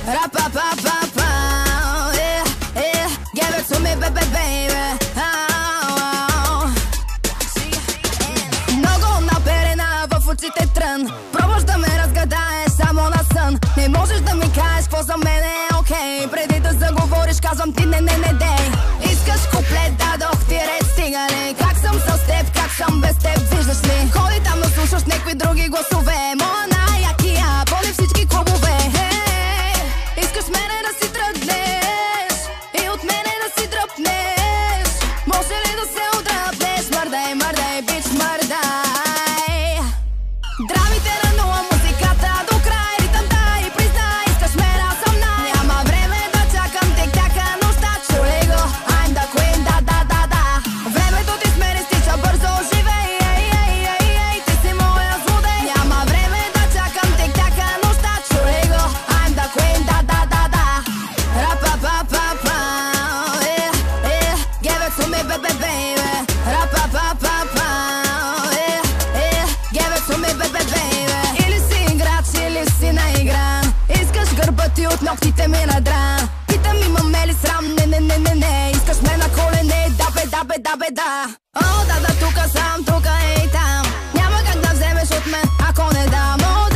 Ra-pa-pa-pa-pa, yeah, yeah. Give it to me, baby, baby. Много наперена в очите трън. Пробваш да ме разгадаеш само на сън. Не можеш да ми кажеш какво за мен е окей. Преди да заговориш казвам ти не, не, не, дей. Искаш куплет, дадох ти ред, стига ли? Как съм с теб, как съм без теб, виждаш ли? Ходи там да слушаш някакви други гласове. Моя най-якия, поне всички клубове. Искаш мене да си тръгнеш и от мене да си дръпнеш. Може ли да се отдръпнеш? Мърдай, мърдай, бич, мърдай. Драмите на нула, музиката до край. Ритъмта и признай, искаш мен, аз съм най. Няма време да чакам тик-така нощта. Чули го, I'm the queen, да, да, да, да. Времето ти с мен изтича бързо, живей, ей, ей, ей, ей, ти си моя злодей. Няма време да чакам тик-така нощта. Чули го, I'm the queen, да, да, да, да. Ra-pa-pa-pa-pa, yeah, yeah. Give it to me, baby, baby. Ra-pa-pa-pa-pa, yeah, yeah. Give it to me, baby, baby. Или си играч, или си наигран. Искаш гърба ти от ногтите ми надран. Питам имаме ли срам, не, не, не, не, не. Искаш ме на колене, да бе, да бе, да бе, да. О, да, да, тука съм, тука и там. Няма как да вземеш от мен, ако не дам. О,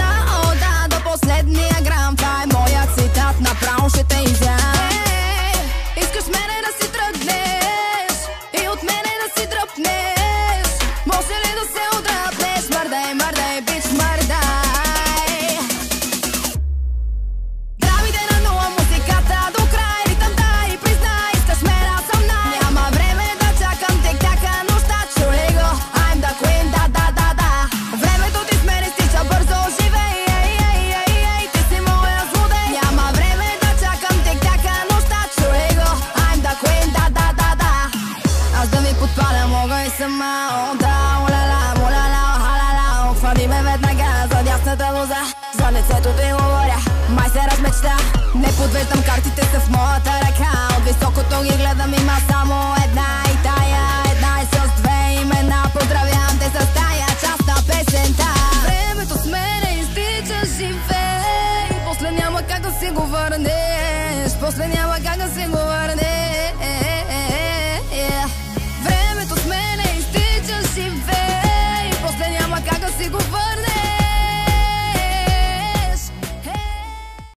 да, до последния грам. Това е моят цитат, направо ще те изям. Искаш мене да си тръгнеш и от мене да си дръпнеш. Може ли да се отдръпнеш? Мърдай, мърдай, бич, мърдай. Драмите на нула, музиката до край. Ритъмта и признай, искаш мен, аз съм най. Няма време да чакам тик-така нощта. Чули го, I'm the queen, да, да, да, да. Времето ти с мен изтича бързо, живей, ей, ей, ей, ей, ти си моя злодей. Няма време да чакам тик-така нощта. Чули го, I'm the queen, да, да, да, да. Аз да ви подпаля мога и сама. О, да, оля-ла, моля-ла, халала. Хвани ме веднага за дясната лоза. За лицето ти говоря, май се размечта. Не подвеждам, картите са в моята ръка. От високото ги гледам, има само една и тая. Една и с две имена. Поздравявам те с тая част на песента. Времето с мене изтича, живей. После няма как да си го върнеш. После няма как да си го